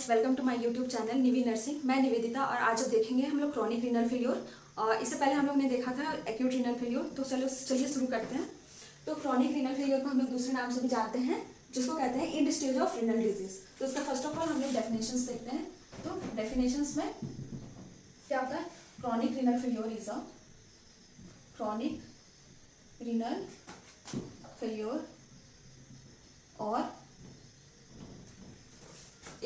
Friends, welcome to my YouTube channel Nivi nursing. मैं निवेदिता और आज अब देखेंगे हम लोग क्रॉनिक रीनल फेल्योर। इससे पहले हम लोग ने देखा था एक्यूट रीनल फेल्योर। तो चलिए शुरू करते हैं। तो क्रॉनिक रीनल फेल्योर को हम लोग दूसरे नाम से भी जानते हैं, जिसको कहते हैं and stage of renal disease. तो इसका फर्स्ट ऑफ ऑल हम लोग डेफिनेशंस देखते हैं। तो डेफिनेशंस में क्या होता है? Chronic renal failure is a chronic renal failure और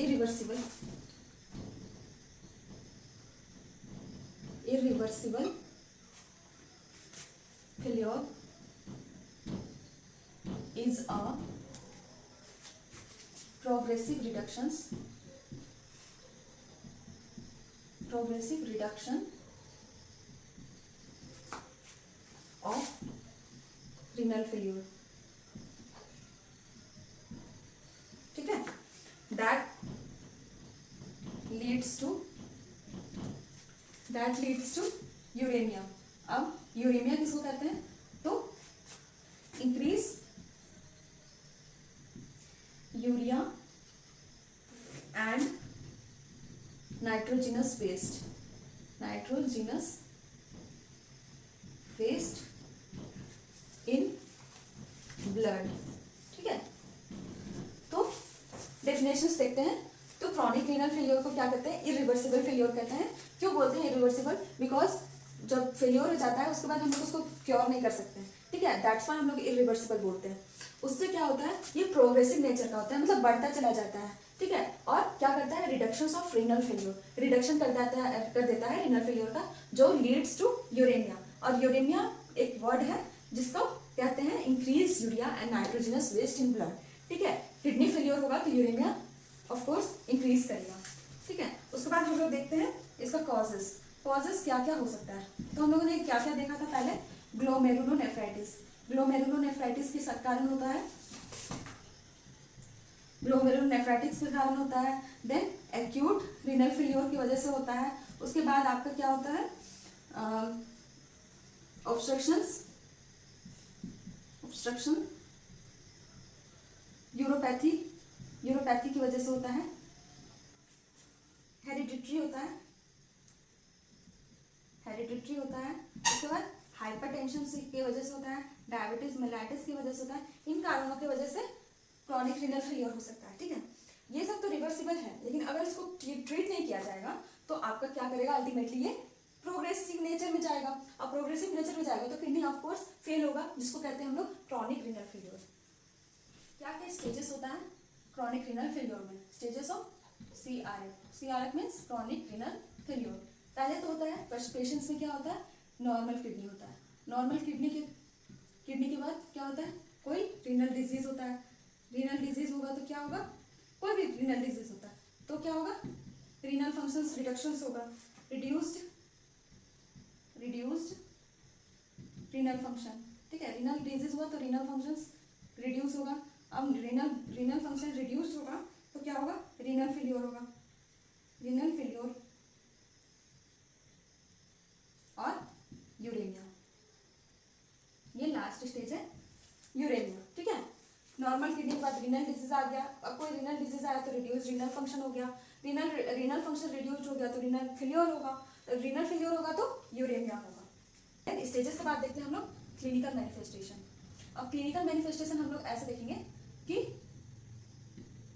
irreversible failure is a progressive reduction of renal failure. ठीक है, that leads to यूरेमिया। अब यूरेमिया किसको कहते हैं? तो increase urea and nitrogenous waste in blood. ठीक है, तो डेफिनेशंस देखते हैं। तो क्रॉनिक रीनल फेलियर को क्या कहते हैं? इरिवर्सिबल फेलियर कहते हैं। क्यों बोलते हैं इरिवर्सिबल? बिकॉज जब फेलियर हो जाता है उसके बाद हम लोग उसको क्योर नहीं कर सकते। ठीक है, दैट्स व्हाई हम लोग इरिवर्सिबल बोलते हैं। उससे क्या होता है? ये प्रोग्रेसिव नेचर का होता है, मतलब बढ़ता चला जाता है। ठीक है, और क्या करता है? Reduction of renal failure, reduction कर देता है रीनल फेलियर का, जो लीड्स टू यूरेमिया। और यूरेमिया एक वर्ड है जिसको कहते हैं increase urea and nitrogenous waste in blood. ठीक है, किडनी फेलियर होगा तो यूरेमिया ऑफ कोर्स इंक्रीज करेगा। ठीक है, उसके बाद हम लोग देखते हैं इसका कॉजेस क्या क्या हो सकता है। तो हम लोगों ने क्या क्या देखा था पहले? ग्लोमेरुलोनेफ्राइटिस के कारण होता है, देन एक्यूट रीनल फेलियर की वजह से होता है। उसके बाद आपका क्या होता है? ऑब्स्ट्रक्शन यूरोपैथी की वजह से होता है। हेरिडिटरी होता है। उसके बाद हाइपरटेंशन की वजह से होता है, डायबिटीज मेलाइटिस की वजह से होता है। इन कारणों की वजह से क्रॉनिक रीनल फेलियर हो सकता है। ठीक है, ये सब तो रिवर्सिबल है, लेकिन अगर इसको ट्रीट नहीं किया जाएगा तो आपका क्या करेगा? अल्टीमेटली ये प्रोग्रेसिव नेचर में जाएगा। अब प्रोग्रेसिव नेचर में जाएगा तो किडनी ऑफ कोर्स फेल होगा, जिसको कहते हैं हम लोग क्रॉनिक रीनल फेलियर। क्या क्या स्टेजेस होता है क्रॉनिक रीनल फेलियर में? Stages of CRF means chronic renal failure. पहले तो होता है पेशेंट्स में क्या होता है? नॉर्मल किडनी होता है। नॉर्मल किडनी के बाद क्या होता है? कोई रीनल डिजीज होता है। रीनल डिजीज होगा तो क्या होगा? कोई भी रीनल डिजीज होता है तो क्या होगा? रीनल फंक्शंस रिडक्शंस होगा, रिड्यूस्ड रीनल फंक्शन। ठीक है, रीनल डिजीज हुआ तो रीनल फंक्शंस रिड्यूस होगा। अब रीनल फंक्शन रिड्यूस होगा तो क्या होगा? रीनल फेलियर होगा। और यूरेमिया, ये लास्ट स्टेज है यूरेमिया। ठीक है, नॉर्मल किडनी के बाद रीनल डिजीज आ गया। अब कोई रीनल डिजीज आया तो रिड्यूस रीनल फंक्शन हो गया। रीनल फंक्शन रिड्यूस हो गया तो रीनल फेलियर होगा। रीनल फेलियर होगा तो यूरेमिया होगा। स्टेजेस के बाद देखते हैं हम लोग क्लिनिकल मैनिफेस्टेशन। अब क्लिनिकल मैनिफेस्टेशन हम लोग ऐसे देखेंगे कि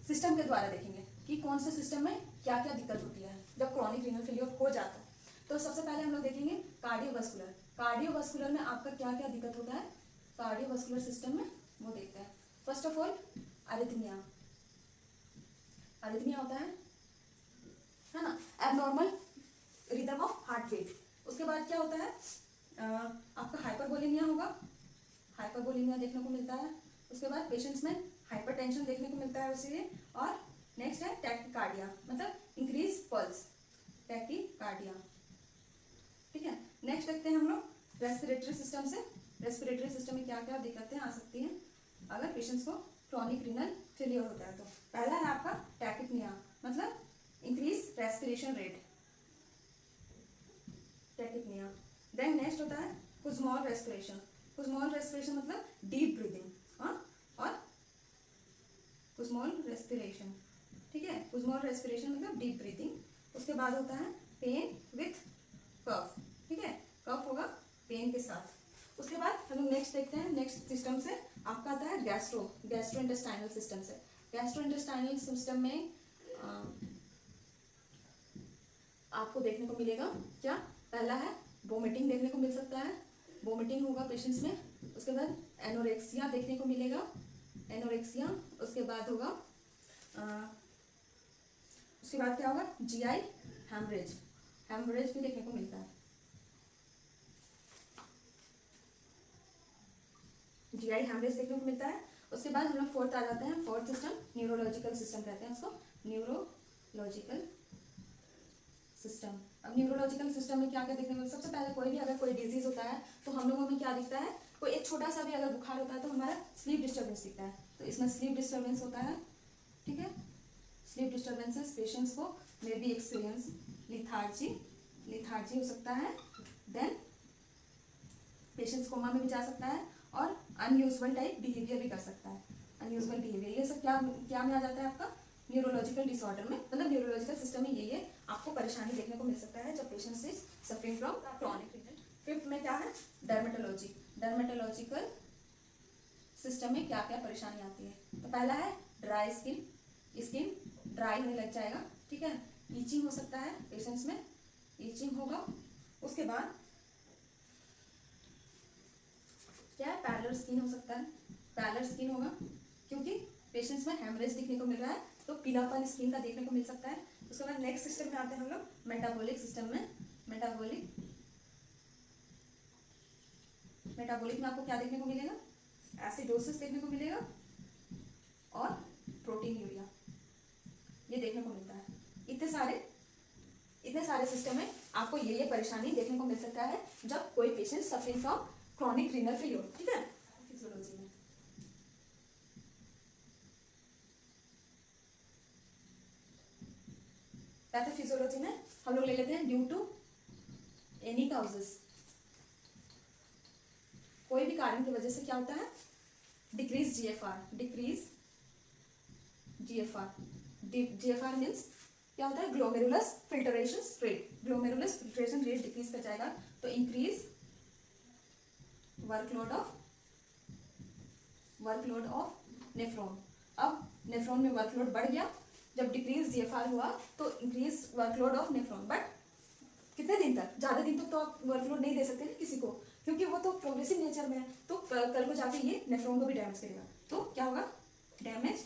सिस्टम के द्वारा देखेंगे कि कौन से सिस्टम में क्या क्या दिक्कत होती है जब क्रॉनिक रीनल फेलियर हो जाता है। तो सबसे पहले हम लोग देखेंगे कार्डियोवास्कुलर में आपका क्या क्या दिक्कत होता है। कार्डियोवास्कुलर सिस्टम में वो देखते हैं। फर्स्ट ऑफ ऑल अरिथमिया होता है ना, abnormal rhythm of heart beat. उसके बाद क्या होता है? आपका हाइपरबोलिमिया होगा, हाइपरबोलिमिया देखने को मिलता है। उसके बाद पेशेंट्स में हाइपरटेंशन देखने को मिलता है उसी। और नेक्स्ट है टैकीकार्डिया, मतलब इंक्रीज पल्स, टैकीकार्डिया। ठीक है, नेक्स्ट देखते हैं हम लोग रेस्पिरेटरी सिस्टम से। रेस्पिरेटरी सिस्टम में क्या क्या दिक्कतें आ सकती हैं अगर पेशेंट्स को क्रॉनिक रीनल फेलियर होता है। तो पहला है आपका टैकिपनिया, मतलब increase respiration rate, tachypnoea. Then next होता है कुज्मोल रेस्पिरेशन मतलब डीप ब्रीदिंग। और कुज्मोल रेस्पिरेशन, ठीक है, कुज्मोल रेस्पिरेशन मतलब डीप ब्रीथिंग। उसके बाद होता है पेन विथ कफ, ठीक है, कफ होगा पेन के साथ। उसके बाद हम लोग नेक्स्ट देखते हैं, नेक्स्ट सिस्टम से आपका आता है गैस्ट्रो इंटेस्टाइनल सिस्टम से। गैस्ट्रो इंटेस्टाइनल सिस्टम में आपको देखने को मिलेगा क्या, पहला है वोमिटिंग देखने को मिल सकता है, वोमिटिंग होगा पेशेंट्स में। उसके बाद एनोरेक्सिया देखने को मिलेगा, एनोरेक्सिया। उसके बाद होगा उसके बाद क्या होगा, जीआई हेमरेज, हेमरेज भी देखने को मिलता है, जीआई हेमरेज देखने को मिलता है। उसके बाद हम लोग फोर्थ आ जाते हैं, फोर्थ सिस्टम न्यूरोलॉजिकल सिस्टम कहते हैं उसको, न्यूरोलॉजिकल सिस्टम। अब न्यूरोलॉजिकल सिस्टम में क्या क्या देखने को, सबसे पहले कोई भी अगर कोई डिजीज होता है तो हम लोगों में क्या दिखता है, कोई एक छोटा सा भी अगर बुखार होता है तो हमारा स्लीप डिस्टर्बेंस दिखता है, तो इसमें स्लीप डिस्टर्बेंस होता है, ठीक है। स्लीप डिस्टर्बेंसेस पेशेंट्स को may be experience lethargy, lethargy हो सकता है, देन पेशेंट्स कोमा में भी जा सकता है, और अनयूजुअल टाइप बिहेवियर भी कर सकता है, अनयूजुअल बिहेवियर। ये सब क्या क्या में आ जाता है आपका, न्यूरोलॉजिकल डिसऑर्डर में, मतलब न्यूरोलॉजिकल सिस्टम में ये आपको परेशानी देखने को मिल सकता है जब patient is suffering from chronic renal. Fifth में क्या है, डर्मेटोलॉजी, डर्मेटोलॉजिकल सिस्टम में क्या क्या परेशानी आती है। तो पहला है ड्राई स्किन, स्किन ड्राई होने लग जाएगा, ठीक है, ईचिंग हो सकता है पेशेंट्स में, ईचिंग होगा। उसके बाद क्या है, पैलर स्किन हो सकता है, पैलर स्किन होगा क्योंकि पेशेंट्स में हेमरेज दिखने को मिल रहा है, तो पीलापन स्किन का देखने को मिल सकता है। उसके बाद नेक्स्ट सिस्टम में आते हैं हम लोग मेटाबॉलिक सिस्टम में। मेटाबॉलिक में आपको क्या देखने को मिलेगा, एसिडोसिस देखने को मिलेगा और प्रोटीन यूरिया, ये देखने को मिलता है। इतने सारे सिस्टम में आपको ये परेशानी देखने को मिल सकता है जब कोई patient suffering from chronic renal failure, ठीक है। फिजियोलॉजी में पैथोफिजियोलॉजी में हम लोग ले लेते हैं ड्यू टू एनी काउजेस, कोई भी कारण की वजह से क्या होता है, decrease GFR, decrease GFR, GFR means क्या होता है, glomerulus filtration rate, glomerulus filtration rate decrease कर जाएगा, तो इंक्रीज वर्कलोड ऑफ नेफ्रॉन। अब नेफ्रॉन में वर्कलोड बढ़ गया, जब डिक्रीज जीएफआर हुआ तो increase workload of nephron, but कितने दिन तक, ज़्यादा दिन तक तो आप वर्कलोड नहीं दे सकते ना किसी को, क्योंकि वो तो प्रोग्रेसिव नेचर में है, तो कल को जाके ये नेफ्रॉन को भी डैमेज करेगा, तो क्या होगा, डैमेज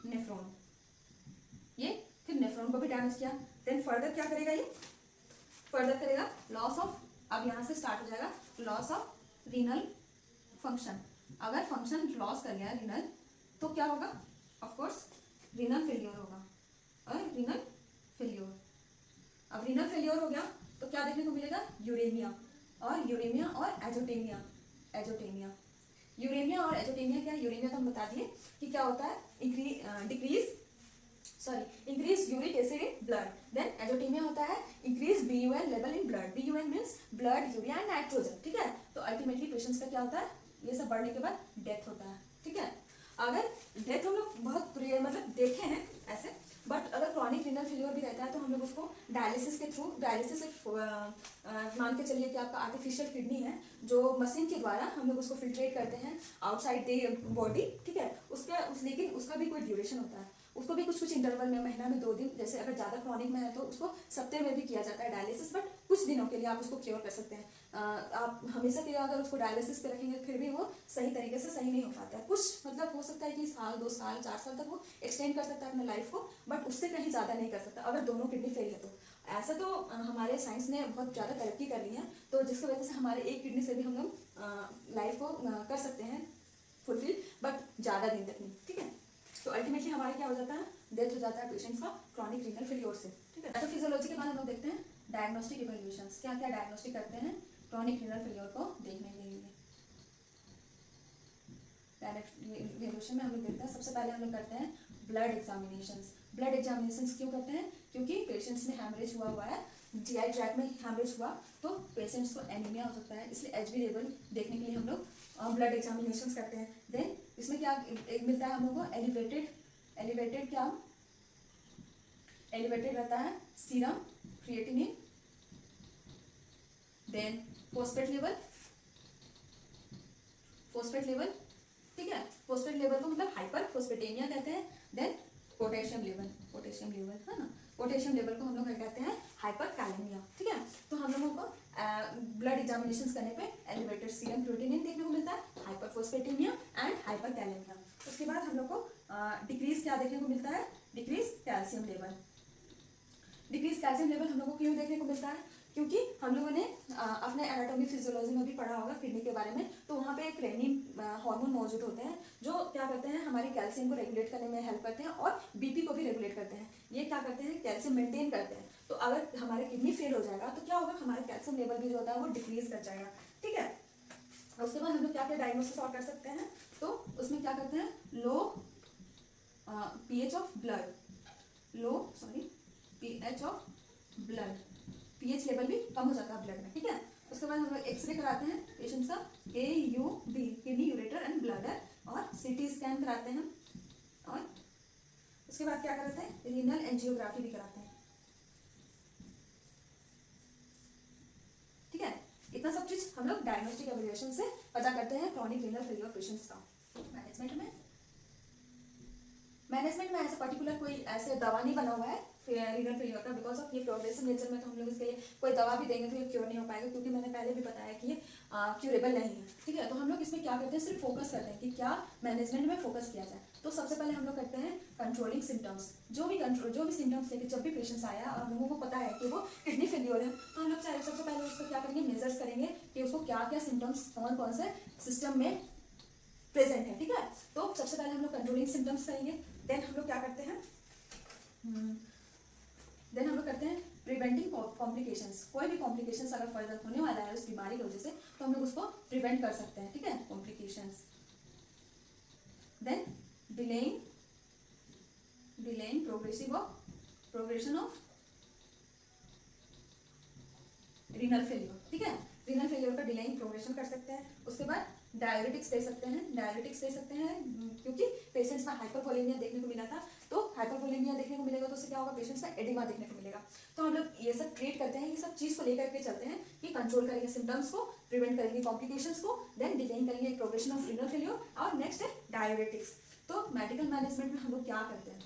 नेफ्रॉन, ये फिर नेफ्रॉन को भी डैमेज किया, देन फर्दर क्या करेगा, ये फर्दर करेगा लॉस ऑफ, अब यहाँ से स्टार्ट हो जाएगा लॉस ऑफ रीनल फंक्शन। अगर फंक्शन लॉस कर गया रीनल तो क्या होगा, ऑफ कोर्स रीनल फेल्योर होगा, और रीनल फेल्योर, अब रीनल फेल्योर हो गया तो क्या देखने को मिलेगा, यूरेमिया और एजोटेमिया, यूरेमिया और एजोटेमिया क्या है, यूरेमिया तो हम बता दिए कि क्या होता है, increase uric acid in blood, then azotemia होता है increase BUN level in blood, BUN means blood urea and nitrogen, ठीक है। तो अल्टीमेटली पेशेंट्स का क्या होता है, ये सब बढ़ने के बाद डेथ होता है, ठीक है। अगर डेथ हम लोग बहुत मतलब देखे हैं ऐसे, बट अगर क्रॉनिक रीनल फेल्योर भी रहता है तो हम लोग उसको डायलिसिस के थ्रू, डायलिसिस एक मान के चलिए कि आपका आर्टिफिशियल किडनी है, जो मशीन के द्वारा हम लोग उसको फिल्ट्रेट करते हैं आउटसाइड द बॉडी, ठीक है। लेकिन उसका भी कोई ड्यूरेशन होता है, उसको भी कुछ इंटरवल में, महीना में 2 दिन, जैसे अगर ज़्यादा क्रॉनिक में है तो उसको सप्ताह में भी किया जाता है डायलिसिस, बट कुछ दिनों के लिए आप उसको क्योर कर सकते हैं। आप हमेशा के लिए अगर उसको डायलिसिस पे रखेंगे फिर भी वो सही तरीके से सही नहीं हो पाता है, कुछ मतलब हो सकता है कि साल 2 साल 4 साल तक वो एक्सटेंड कर सकता है अपने लाइफ को, बट उससे कहीं ज़्यादा नहीं कर सकता अगर दोनों किडनी फेल है तो। ऐसा तो हमारे साइंस ने बहुत ज़्यादा तरक्की कर ली है, तो जिसकी वजह से हमारे एक किडनी से भी हम लोग लाइफ को कर सकते हैं फुलफिल, बट ज़्यादा दिन तक नहीं, ठीक है। तो अल्टीमेटली हमारे क्या हो जाता है, डेथ हो जाता है पेशेंट्स का क्रॉनिक रीनल फेल्योर से, ठीक है। तो फिजियोलॉजी के बाद हम लोग देखते हैं डायग्नोस्टिक इवैल्यूएशंस, क्या क्या डायग्नोस्टिक करते हैं क्रॉनिक रीनल फेल्योर को देखने के लिए। इवैल्यूएशन में हम लोग देखते हैं, सबसे पहले हम लोग करते हैं ब्लड एग्जामिनेशंस। ब्लड एग्जामिनेशंस क्यों करते हैं, क्योंकि पेशेंट्स में हैमरेज हुआ है, जीआई ट्रैक्ट में हैमरेज हुआ तो पेशेंट्स को एनीमिया हो सकता है, इसलिए HB लेवल देखने के लिए हम लोग ब्लड एग्जामिनेशंस करते हैं। देन इसमें क्या एक मिलता है हम लोग को, एलिवेटेड क्या एलिवेटेड रहता है serum creatinine, then phosphate level, ठीक है, फोस्फेट लेवल को मतलब हाइपर फोस्फेटेमिया कहते हैं। देन पोटेशियम लेवल है ना, पोटेशियम लेवल को हम लोग कहते हैं हाइपर कैलेमिया, ठीक है। तो हम लोगों को ब्लड एग्जामिनेशन करने पे एलिवेटेड सीरम क्रिएटिनिन देखने को मिलता है, हाइपर फोस्फेटेमिया एंड हाइपर कैलेमिया। उसके बाद हम लोग को डिक्रीज क्या देखने को मिलता है, decrease calcium level. Decrease calcium level हम लोग को क्यों देखने को मिलता है, क्योंकि हम लोगों ने अपने एनाटॉमी फिजियोलॉजी में भी पढ़ा होगा किडनी के बारे में। तो वहाँ पे एक रेनिन हार्मोन मौजूद होते हैं जो क्या करते हैं, हमारी कैल्शियम को रेगुलेट करने में हेल्प करते हैं और बीपी को भी रेगुलेट करते हैं। ये क्या करते हैं, कैल्शियम मेंटेन करते हैं। तो अगर हमारे किडनी फेल हो जाएगा तो क्या होगा, हमारा कैल्शियम लेवल भी जो होता है वो डिक्रीज कर जाएगा, ठीक है। उसके बाद हम लोग क्या क्या डायग्नोसिस और कर सकते हैं, तो उसमें क्या करते हैं, low pH of blood, pH of blood, pH level भी कम हो जाता है ब्लड में, ठीक है। उसके बाद हम लोग एक्सरे कराते हैं पेशेंट्स का, AUB kidney ureter and bladder, और CT स्कैन कराते हैं, और उसके बाद क्या कराते हैं, रीनल एंजियोग्राफी भी कराते हैं, ठीक है। इतना सब चीज हम लोग डायग्नोस्टिक एवेल्युएशन से पता करते हैं क्रॉनिक रीनल फेलियर पेशेंट्स का। मैनेजमेंट में ऐसा पर्टिकुलर कोई ऐसे दवा नहीं बना हुआ है रीनल फेलियर का, बिकॉज ऑफ ये प्रोग्रेसिव नेचर में, तो हम लोग इसके लिए कोई दवा भी देंगे तो ये क्योर नहीं हो पाएगा, क्योंकि मैंने पहले भी बताया कि ये क्यूरेबल नहीं है, ठीक है। तो हम लोग इसमें क्या करते हैं, सिर्फ फोकस करते हैं कि क्या मैनेजमेंट में फोकस किया जाए। तो सबसे पहले हम लोग करते हैं कंट्रोलिंग सिम्टम्स। जो भी सिम्टम्स लेके जब भी पेशेंट्स आया और हम लोगों को पता है कि वो किडनी फेलियर है, तो हम लोग सबसे पहले उसको क्या करेंगे, मेजर्स करेंगे कि उसको क्या क्या सिम्टम्स कौन कौन से सिस्टम में प्रेजेंट है, ठीक है। तो सबसे पहले हम लोग कंट्रोलिंग सिम्टम्स करेंगे। देन हम लोग क्या करते हैं, प्रिवेंटिंग कॉम्प्लिकेशंस। कोई भी कॉम्प्लिकेशंस अगर फर्दर होने वाला है उस बीमारी की वजह से, तो हम लोग उसको प्रिवेंट कर सकते हैं, ठीक है, complications. Then delaying progression of renal failure, ठीक है। रीनल फेलियर का डिलेइंग प्रोग्रेशन कर सकते हैं। उसके बाद डायरेटिक्स दे सकते हैं क्योंकि पेशेंट्स में हाइपरवोलेमिया देखने को मिला था, तो हाइपरवोलेमिया देखने को मिलेगा तो उससे क्या होगा, पेशेंट्स में एडिमा देखने को मिलेगा। तो हम लोग ये सब ट्रीट करते हैं, ये सब चीज़ को लेकर के चलते हैं कि कंट्रोल करेंगे सिम्टम्स को, प्रिवेंट करेंगे कॉम्प्लिकेशंस को, देन डिलेइंग करेंगे प्रोग्रेशन ऑफ रीनल फेलियर, और नेक्स्ट है डायरेटिक्स। तो मेडिकल मैनेजमेंट में हम लोग क्या करते हैं,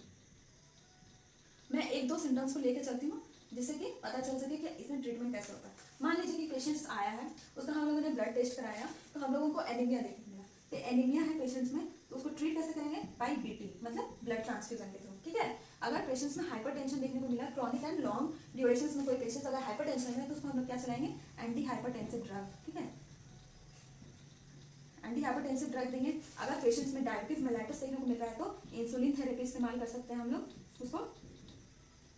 मैं 1-2 सिम्टम्स को लेकर चलती हूँ जिससे कि पता चल सके कि इसमें ट्रीटमेंट कैसे होता है। मान लीजिए कि पेशेंट्स आया है, उसका हम लोगों ने ब्लड टेस्ट कराया, तो हम लोगों को एनीमिया देखने को मिला। तो एनीमिया है पेशेंट्स में, तो उसको ट्रीट कैसे करेंगे, बाई BP, मतलब ब्लड ट्रांसफ्यूजन के थ्रू, ठीक है। अगर पेशेंट्स में हाइपरटेंशन देखने को मिला, क्रॉनिक एंड लॉन्ग ड्यूरेशन में कोई पेशेंट्स अगर हाइपरटेंशन में, तो उसको हम लोग क्या चलाएंगे, एंटी हाइपरटेंसिव ड्रग, ठीक है, एंटी हाइपरटेंसिव ड्रग देंगे। अगर पेशेंट्स में डायबिटीज मेलाइटिस देखने को मिल रहा है, तो इंसुलिन थेरेपी इस्तेमाल कर सकते हैं हम लोग उसको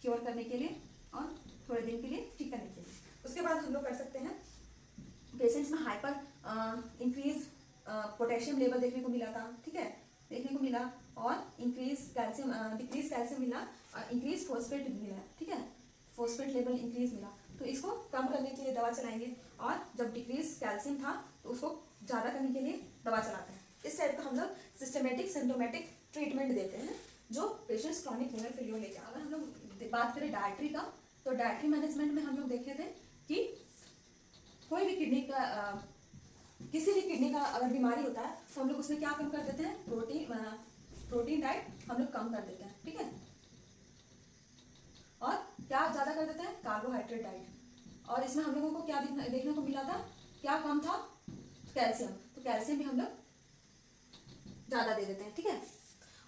क्योर करने के लिए और थोड़े दिन के लिए ठीक करने के लिए। उसके बाद हम लोग कर सकते हैं, पेशेंट्स में हाइपर इंक्रीज पोटेशियम लेवल देखने को मिला था, ठीक है, देखने को मिला, और इंक्रीज कैल्शियम, डिक्रीज कैल्शियम मिला, और इंक्रीज फॉस्फेट मिला, ठीक है, फॉस्फेट लेवल इंक्रीज मिला। तो इसको कम करने के लिए दवा चलाएंगे, और जब डिक्रीज कैल्शियम था तो उसको ज़्यादा करने के लिए दवा चलाते हैं। इस टाइप का हम लोग सिस्टमेटिक सिम्टोमेटिक ट्रीटमेंट देते हैं जो पेशेंट्स क्रॉनिक रीनल फेलियर लेके। अगर हम लोग बात करें डायट्री का, तो डायट्री मैनेजमेंट में हम लोग देखे थे कि कोई भी किडनी का किसी भी किडनी का अगर बीमारी होता है, तो हम लोग उसमें क्या कम कर देते हैं, प्रोटीन डाइट हम लोग कम कर देते हैं, ठीक है, और क्या ज़्यादा कर देते हैं, कार्बोहाइड्रेट डाइट। और इसमें हम लोगों को क्या देखने को मिला था, क्या कम था, कैल्शियम, तो कैल्शियम भी हम लोग ज़्यादा दे देते हैं, ठीक है।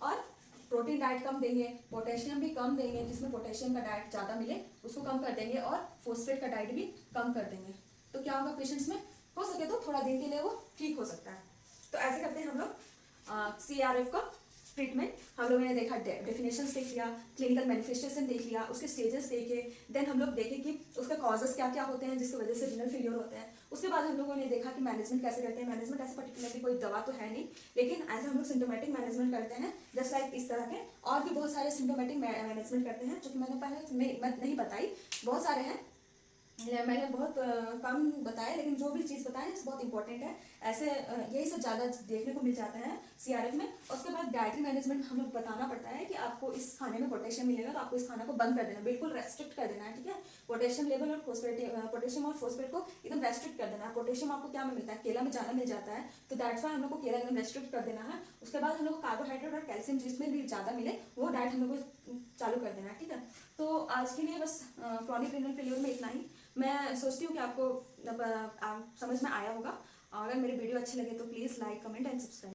और प्रोटीन डाइट कम देंगे, पोटेशियम भी कम देंगे, जिसमें पोटेशियम का डाइट ज़्यादा मिले उसको कम कर देंगे, और फॉस्फेट का डाइट भी कम कर देंगे। तो क्या होगा, पेशेंट्स में हो सके तो थोड़ा दिन के लिए वो ठीक हो सकता है। तो ऐसे करते हैं हम लोग CRF का ट्रीटमेंट। हम लोगों ने देखा, डेफिनेशंस देख लिया, क्लिनिकल मैनिफेस्टेशन देख लिया, उसके स्टेजेस देखे, देन हम लोग देखे कि उसका कॉजेस क्या क्या होते हैं जिसकी वजह से रीनल फेलियर होते हैं। उसके बाद हम लोगों ने देखा कि मैनेजमेंट कैसे करते हैं। मैनेजमेंट ऐसे पर्टिकुलरली कोई दवा तो है नहीं, लेकिन ऐसे हम लोग सिम्टोमेटिक मैनेजमेंट करते हैं, जस्ट लाइक इस तरह के और भी बहुत सारे सिम्टोमेटिक मैनेजमेंट करते हैं जो कि मैंने पहले नहीं बताई, बहुत सारे हैं। मैंने बहुत कम बताया, लेकिन जो भी चीज़ बताया बहुत इंपॉर्टेंट है। ऐसे यही सब ज़्यादा देखने को मिल जाता है सीआरएफ में। और उसके बाद डाइटरी मैनेजमेंट हम लोग बताना पड़ता है कि आपको इस खाने में पोटेशियम मिलेगा तो आपको इस खाना को बंद कर देना, बिल्कुल रेस्ट्रिक्ट कर देना है, ठीक है। पोटेशियम लेवल और पोटेशियम और फॉस्फेट को एकदम रेस्ट्रिक्ट कर देना है। पोटेशियम आपको क्या में मिलता है, केला में ज़्यादा मिल जाता है, तो दैट्स वाई हम लोग को केला एकदम रेस्ट्रिक्ट कर देना है। उसके बाद हम लोग को कार्बोहाइड्रेट और कैल्शियम जिसमें भी ज़्यादा मिले वो डाइट हम लोग को चालू कर देना है, ठीक है। तो आज के लिए बस क्रॉनिक रीनल फेलियर में इतना ही। मैं सोचती हूँ कि आपको समझ में आया होगा। अगर मेरी वीडियो अच्छी लगे तो please like, comment and subscribe.